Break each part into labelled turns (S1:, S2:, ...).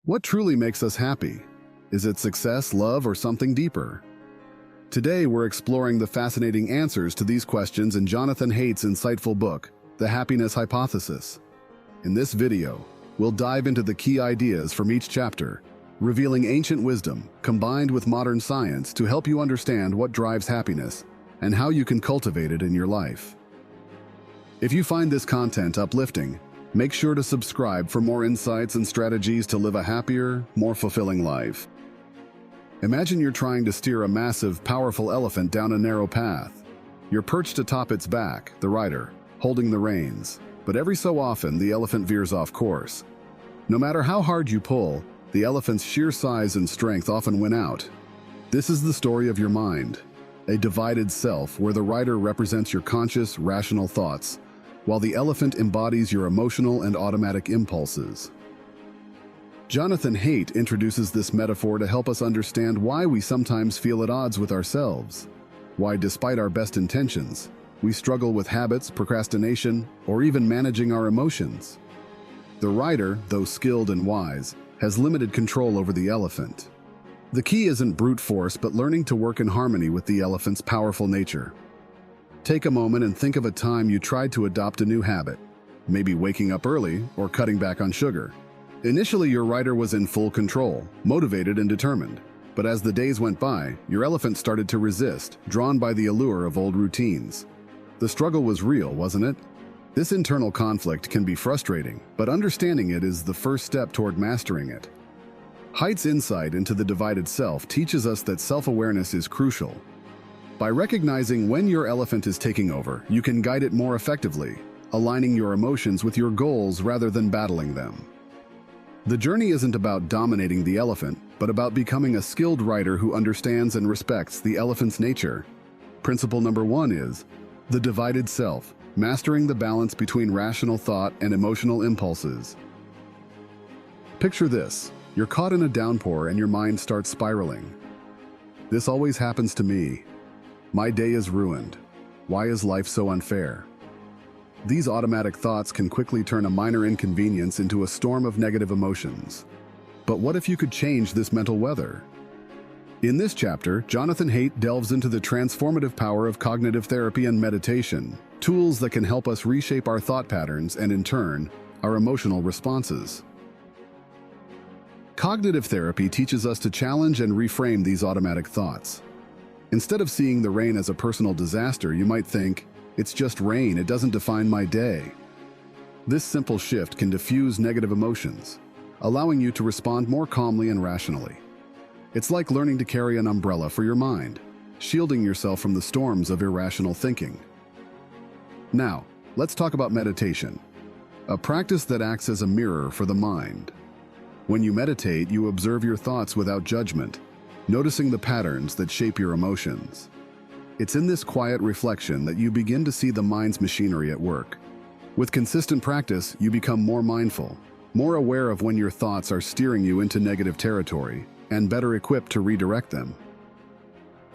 S1: What truly makes us happy? Is it success, love, or something deeper? Today, we're exploring the fascinating answers to these questions in Jonathan Haidt's insightful book, The Happiness Hypothesis. In this video, we'll dive into the key ideas from each chapter, revealing ancient wisdom combined with modern science to help you understand what drives happiness and how you can cultivate it in your life. If you find this content uplifting, make sure to subscribe for more insights and strategies to live a happier, more fulfilling life. Imagine you're trying to steer a massive, powerful elephant down a narrow path. You're perched atop its back, the rider, holding the reins, but every so often the elephant veers off course. No matter how hard you pull, the elephant's sheer size and strength often win out. This is the story of your mind, a divided self where the rider represents your conscious, rational thoughts, while the elephant embodies your emotional and automatic impulses. Jonathan Haidt introduces this metaphor to help us understand why we sometimes feel at odds with ourselves, why despite our best intentions, we struggle with habits, procrastination, or even managing our emotions. The rider, though skilled and wise, has limited control over the elephant. The key isn't brute force, but learning to work in harmony with the elephant's powerful nature. Take a moment and think of a time you tried to adopt a new habit, maybe waking up early or cutting back on sugar. Initially, your rider was in full control, motivated and determined. But as the days went by, your elephant started to resist, drawn by the allure of old routines. The struggle was real, wasn't it? This internal conflict can be frustrating, but understanding it is the first step toward mastering it. Haidt's insight into the divided self teaches us that self-awareness is crucial. By recognizing when your elephant is taking over, you can guide it more effectively, aligning your emotions with your goals rather than battling them. The journey isn't about dominating the elephant, but about becoming a skilled rider who understands and respects the elephant's nature. Principle number 1 is the divided self, mastering the balance between rational thought and emotional impulses. Picture this. You're caught in a downpour and your mind starts spiraling. This always happens to me. My day is ruined. Why is life so unfair? These automatic thoughts can quickly turn a minor inconvenience into a storm of negative emotions. But what if you could change this mental weather? In this chapter, Jonathan Haidt delves into the transformative power of cognitive therapy and meditation, tools that can help us reshape our thought patterns and, in turn, our emotional responses. Cognitive therapy teaches us to challenge and reframe these automatic thoughts. Instead of seeing the rain as a personal disaster, you might think, "It's just rain, it doesn't define my day." This simple shift can diffuse negative emotions, allowing you to respond more calmly and rationally. It's like learning to carry an umbrella for your mind, shielding yourself from the storms of irrational thinking. Now, let's talk about meditation, a practice that acts as a mirror for the mind. When you meditate, you observe your thoughts without judgment, noticing the patterns that shape your emotions. It's in this quiet reflection that you begin to see the mind's machinery at work. With consistent practice, you become more mindful, more aware of when your thoughts are steering you into negative territory, and better equipped to redirect them.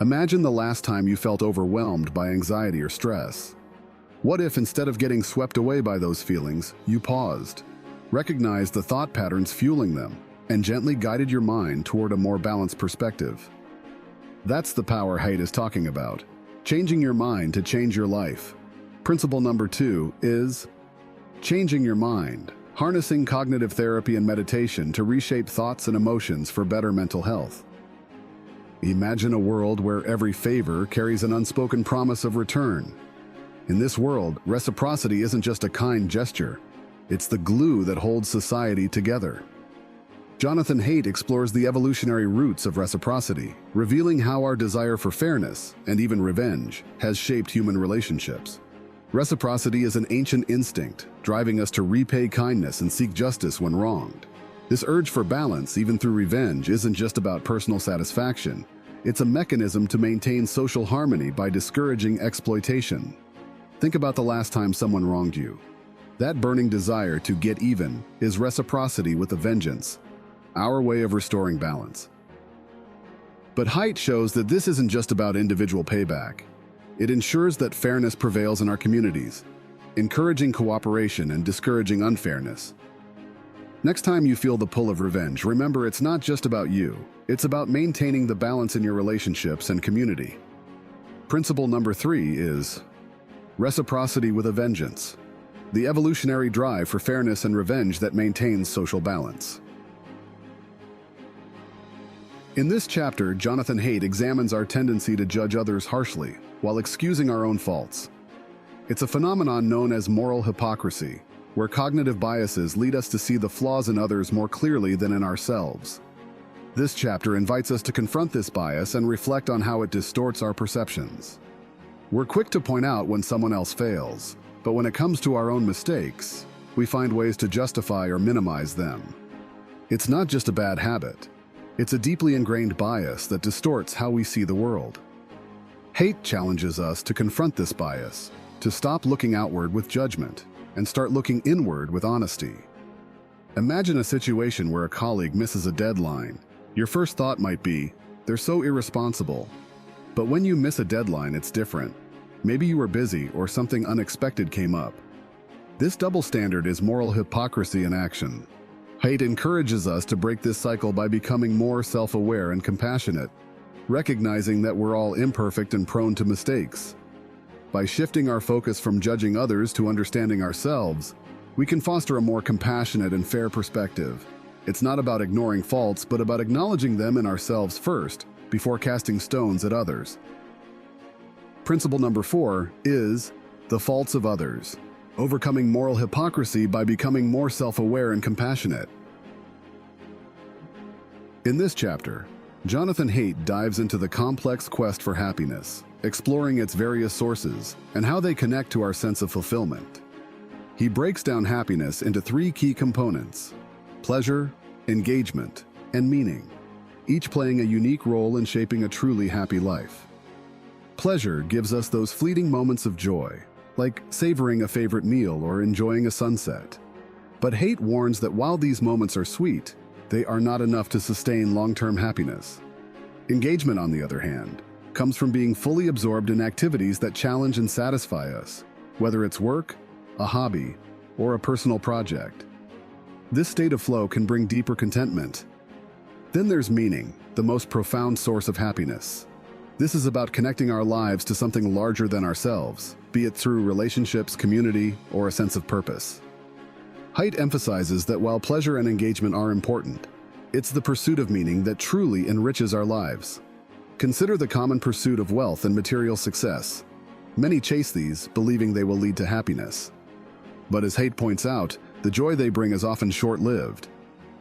S1: Imagine the last time you felt overwhelmed by anxiety or stress. What if, instead of getting swept away by those feelings, you paused, recognized the thought patterns fueling them, and gently guided your mind toward a more balanced perspective? That's the power Haidt is talking about, changing your mind to change your life. Principle number 2 is changing your mind, harnessing cognitive therapy and meditation to reshape thoughts and emotions for better mental health. Imagine a world where every favor carries an unspoken promise of return. In this world, reciprocity isn't just a kind gesture, it's the glue that holds society together. Jonathan Haidt explores the evolutionary roots of reciprocity, revealing how our desire for fairness, and even revenge, has shaped human relationships. Reciprocity is an ancient instinct, driving us to repay kindness and seek justice when wronged. This urge for balance, even through revenge, isn't just about personal satisfaction. It's a mechanism to maintain social harmony by discouraging exploitation. Think about the last time someone wronged you. That burning desire to get even is reciprocity with a vengeance, our way of restoring balance. But Haidt shows that this isn't just about individual payback. It ensures that fairness prevails in our communities, encouraging cooperation and discouraging unfairness. Next time you feel the pull of revenge, remember it's not just about you. It's about maintaining the balance in your relationships and community. Principle number 3 is reciprocity with a vengeance. The evolutionary drive for fairness and revenge that maintains social balance. In this chapter, Jonathan Haidt examines our tendency to judge others harshly while excusing our own faults. It's a phenomenon known as moral hypocrisy, where cognitive biases lead us to see the flaws in others more clearly than in ourselves. This chapter invites us to confront this bias and reflect on how it distorts our perceptions. We're quick to point out when someone else fails, but when it comes to our own mistakes, we find ways to justify or minimize them. It's not just a bad habit. It's a deeply ingrained bias that distorts how we see the world. Haidt challenges us to confront this bias, to stop looking outward with judgment, and start looking inward with honesty. Imagine a situation where a colleague misses a deadline. Your first thought might be, they're so irresponsible. But when you miss a deadline, it's different. Maybe you were busy or something unexpected came up. This double standard is moral hypocrisy in action. Haidt encourages us to break this cycle by becoming more self-aware and compassionate, recognizing that we're all imperfect and prone to mistakes. By shifting our focus from judging others to understanding ourselves, we can foster a more compassionate and fair perspective. It's not about ignoring faults, but about acknowledging them in ourselves first, before casting stones at others. Principle number 4 is the faults of others. Overcoming moral hypocrisy by becoming more self-aware and compassionate. In this chapter, Jonathan Haidt dives into the complex quest for happiness, exploring its various sources and how they connect to our sense of fulfillment. He breaks down happiness into 3 key components: pleasure, engagement, and meaning, each playing a unique role in shaping a truly happy life. Pleasure gives us those fleeting moments of joy, like savoring a favorite meal or enjoying a sunset. But Haidt warns that while these moments are sweet, they are not enough to sustain long-term happiness. Engagement, on the other hand, comes from being fully absorbed in activities that challenge and satisfy us, whether it's work, a hobby, or a personal project. This state of flow can bring deeper contentment. Then there's meaning, the most profound source of happiness. This is about connecting our lives to something larger than ourselves, be it through relationships, community, or a sense of purpose. Haidt emphasizes that while pleasure and engagement are important, it's the pursuit of meaning that truly enriches our lives. Consider the common pursuit of wealth and material success. Many chase these, believing they will lead to happiness. But as Haidt points out, the joy they bring is often short-lived.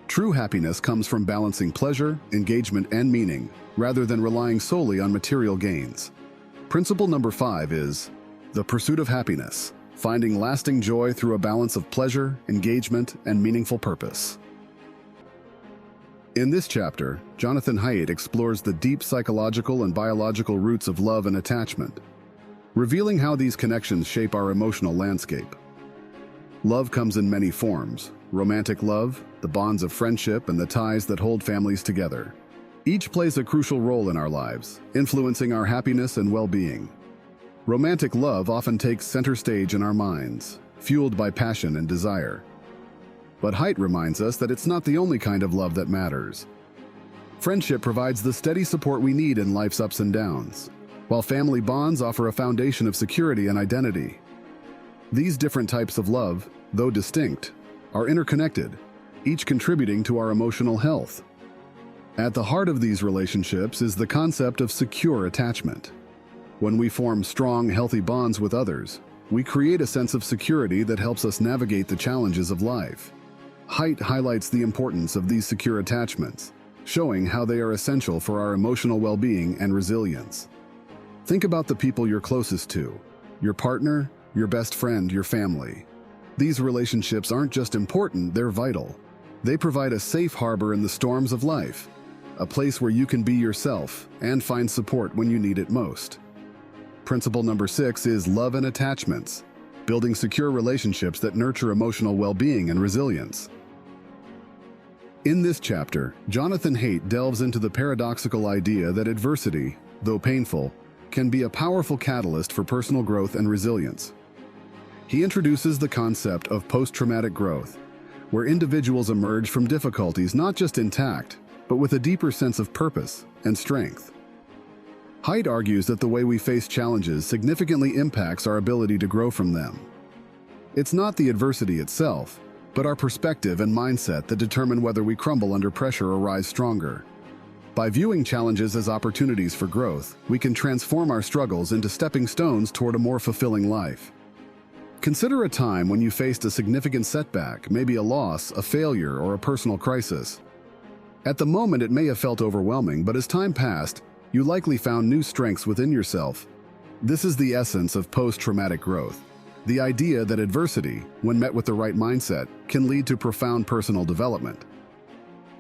S1: True happiness comes from balancing pleasure, engagement, and meaning, rather than relying solely on material gains. Principle number 5 is the pursuit of happiness, finding lasting joy through a balance of pleasure, engagement, and meaningful purpose. In this chapter, Jonathan Haidt explores the deep psychological and biological roots of love and attachment, revealing how these connections shape our emotional landscape. Love comes in many forms: romantic love, the bonds of friendship, and the ties that hold families together. Each plays a crucial role in our lives, influencing our happiness and well-being. Romantic love often takes center stage in our minds, fueled by passion and desire. But Haidt reminds us that it's not the only kind of love that matters. Friendship provides the steady support we need in life's ups and downs, while family bonds offer a foundation of security and identity. These different types of love, though distinct, are interconnected, each contributing to our emotional health. At the heart of these relationships is the concept of secure attachment. When we form strong, healthy bonds with others, we create a sense of security that helps us navigate the challenges of life. Haidt highlights the importance of these secure attachments, showing how they are essential for our emotional well-being and resilience. Think about the people you're closest to: your partner, your best friend, your family. These relationships aren't just important, they're vital. They provide a safe harbor in the storms of life, a place where you can be yourself and find support when you need it most. Principle number 6 is love and attachments, building secure relationships that nurture emotional well-being and resilience. In this chapter, Jonathan Haidt delves into the paradoxical idea that adversity, though painful, can be a powerful catalyst for personal growth and resilience. He introduces the concept of post-traumatic growth, where individuals emerge from difficulties not just intact, but with a deeper sense of purpose and strength. Haidt argues that the way we face challenges significantly impacts our ability to grow from them. It's not the adversity itself, but our perspective and mindset that determine whether we crumble under pressure or rise stronger. By viewing challenges as opportunities for growth, we can transform our struggles into stepping stones toward a more fulfilling life. Consider a time when you faced a significant setback, maybe a loss, a failure, or a personal crisis. At the moment, it may have felt overwhelming, but as time passed, you likely found new strengths within yourself. This is the essence of post-traumatic growth. The idea that adversity, when met with the right mindset, can lead to profound personal development.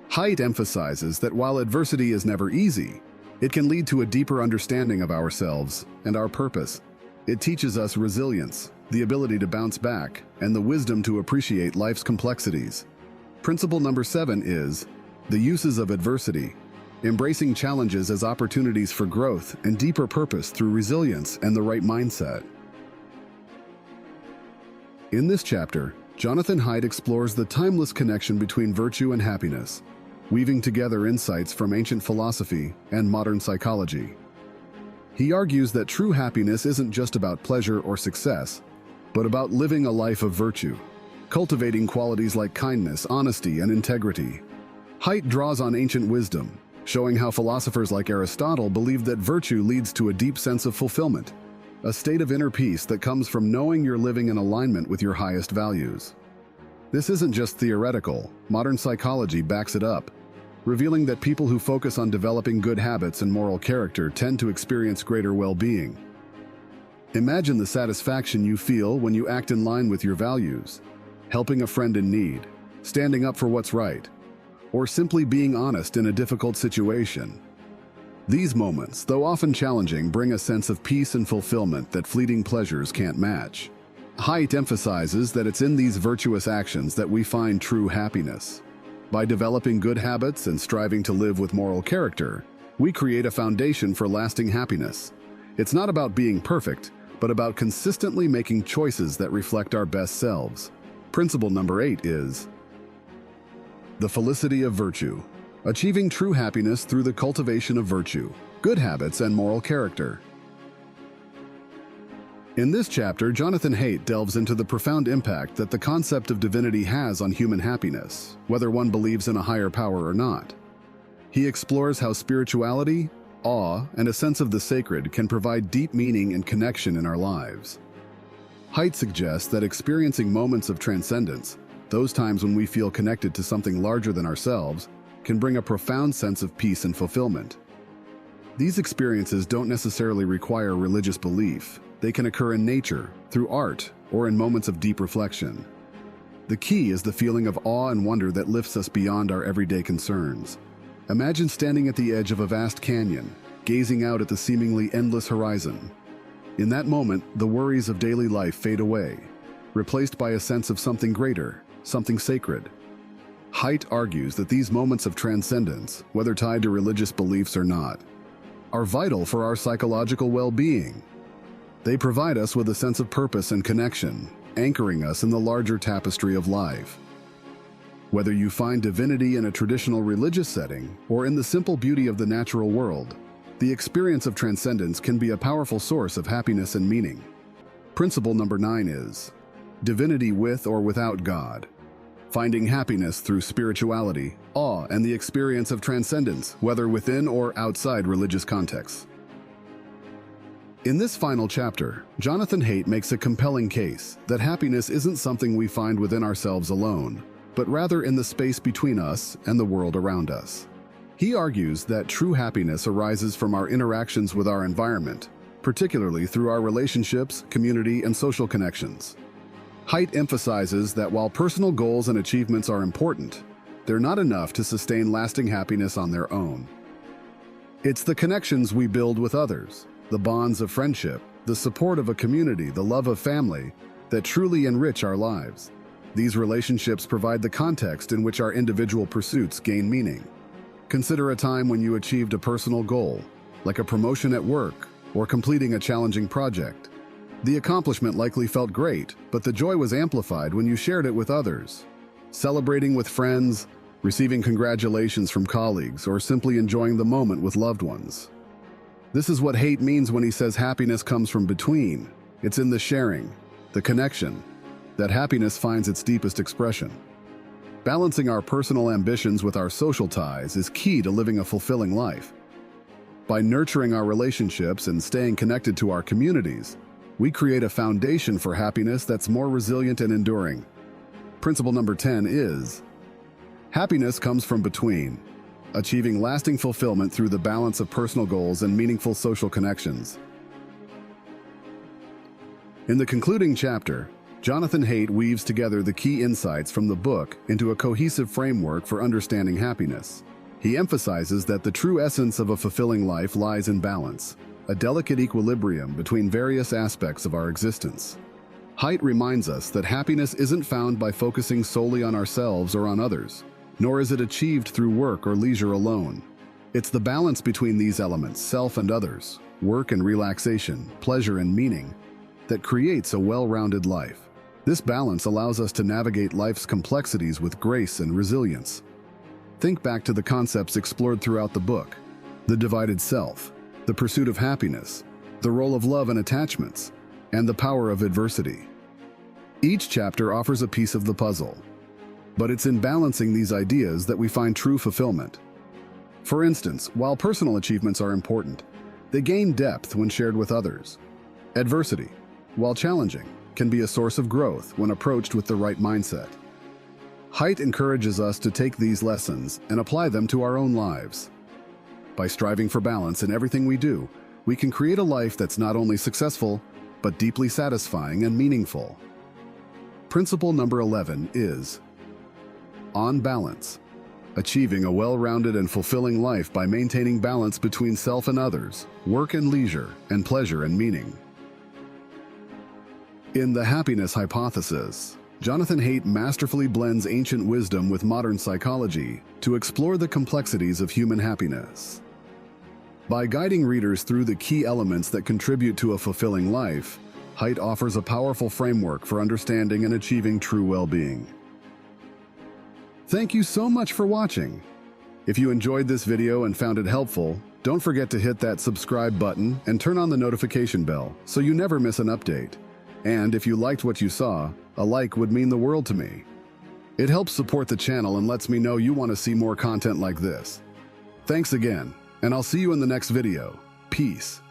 S1: Haidt emphasizes that while adversity is never easy, it can lead to a deeper understanding of ourselves and our purpose. It teaches us resilience, the ability to bounce back, and the wisdom to appreciate life's complexities. Principle number 7 is the uses of adversity, embracing challenges as opportunities for growth and deeper purpose through resilience and the right mindset. In this chapter, Jonathan Haidt explores the timeless connection between virtue and happiness, weaving together insights from ancient philosophy and modern psychology. He argues that true happiness isn't just about pleasure or success, but about living a life of virtue, cultivating qualities like kindness, honesty, and integrity. Haidt draws on ancient wisdom, showing how philosophers like Aristotle believed that virtue leads to a deep sense of fulfillment, a state of inner peace that comes from knowing you're living in alignment with your highest values. This isn't just theoretical. Modern psychology backs it up, revealing that people who focus on developing good habits and moral character tend to experience greater well-being. Imagine the satisfaction you feel when you act in line with your values, helping a friend in need, standing up for what's right, or simply being honest in a difficult situation. These moments, though often challenging, bring a sense of peace and fulfillment that fleeting pleasures can't match. Haidt emphasizes that it's in these virtuous actions that we find true happiness. By developing good habits and striving to live with moral character, we create a foundation for lasting happiness. It's not about being perfect, but about consistently making choices that reflect our best selves. Principle number 8 is the Felicity of Virtue, achieving true happiness through the cultivation of virtue, good habits, and moral character. In this chapter, Jonathan Haidt delves into the profound impact that the concept of divinity has on human happiness, whether one believes in a higher power or not. He explores how spirituality, awe, and a sense of the sacred can provide deep meaning and connection in our lives. Haidt suggests that experiencing moments of transcendence, those times when we feel connected to something larger than ourselves, can bring a profound sense of peace and fulfillment. These experiences don't necessarily require religious belief. They can occur in nature, through art, or in moments of deep reflection. The key is the feeling of awe and wonder that lifts us beyond our everyday concerns. Imagine standing at the edge of a vast canyon, gazing out at the seemingly endless horizon. In that moment, the worries of daily life fade away, replaced by a sense of something greater, something sacred. Haidt argues that these moments of transcendence, whether tied to religious beliefs or not, are vital for our psychological well-being. They provide us with a sense of purpose and connection, anchoring us in the larger tapestry of life. Whether you find divinity in a traditional religious setting or in the simple beauty of the natural world, the experience of transcendence can be a powerful source of happiness and meaning. Principle number 9 is divinity with or without God, finding happiness through spirituality, awe, and the experience of transcendence, whether within or outside religious contexts. In this final chapter, Jonathan Haidt makes a compelling case that happiness isn't something we find within ourselves alone, but rather in the space between us and the world around us. He argues that true happiness arises from our interactions with our environment, particularly through our relationships, community, and social connections. Haidt emphasizes that while personal goals and achievements are important, they're not enough to sustain lasting happiness on their own. It's the connections we build with others, the bonds of friendship, the support of a community, the love of family, that truly enrich our lives. These relationships provide the context in which our individual pursuits gain meaning. Consider a time when you achieved a personal goal, like a promotion at work or completing a challenging project. The accomplishment likely felt great, but the joy was amplified when you shared it with others. celebrating with friends, receiving congratulations from colleagues, or simply enjoying the moment with loved ones. This is what Haidt means when he says happiness comes from between. It's in the sharing, the connection, that happiness finds its deepest expression. Balancing our personal ambitions with our social ties is key to living a fulfilling life. By nurturing our relationships and staying connected to our communities, we create a foundation for happiness that's more resilient and enduring. Principle number 10 is, happiness comes from between, achieving lasting fulfillment through the balance of personal goals and meaningful social connections. In the concluding chapter, Jonathan Haidt weaves together the key insights from the book into a cohesive framework for understanding happiness. He emphasizes that the true essence of a fulfilling life lies in balance, a delicate equilibrium between various aspects of our existence. Haidt reminds us that happiness isn't found by focusing solely on ourselves or on others, nor is it achieved through work or leisure alone. It's the balance between these elements, self and others, work and relaxation, pleasure and meaning, that creates a well-rounded life. This balance allows us to navigate life's complexities with grace and resilience. Think back to the concepts explored throughout the book: the divided self, the pursuit of happiness, the role of love and attachments, and the power of adversity. Each chapter offers a piece of the puzzle, but it's in balancing these ideas that we find true fulfillment. For instance, while personal achievements are important, they gain depth when shared with others. Adversity, while challenging, can be a source of growth when approached with the right mindset. Haidt encourages us to take these lessons and apply them to our own lives. By striving for balance in everything we do, we can create a life that's not only successful, but deeply satisfying and meaningful. Principle number 11 is, on balance, achieving a well-rounded and fulfilling life by maintaining balance between self and others, work and leisure, and pleasure and meaning. In The Happiness Hypothesis, Jonathan Haidt masterfully blends ancient wisdom with modern psychology to explore the complexities of human happiness. By guiding readers through the key elements that contribute to a fulfilling life, Haidt offers a powerful framework for understanding and achieving true well-being. Thank you so much for watching. If you enjoyed this video and found it helpful, don't forget to hit that subscribe button and turn on the notification bell so you never miss an update. And if you liked what you saw, a like would mean the world to me. It helps support the channel and lets me know you want to see more content like this. Thanks again, and I'll see you in the next video. Peace.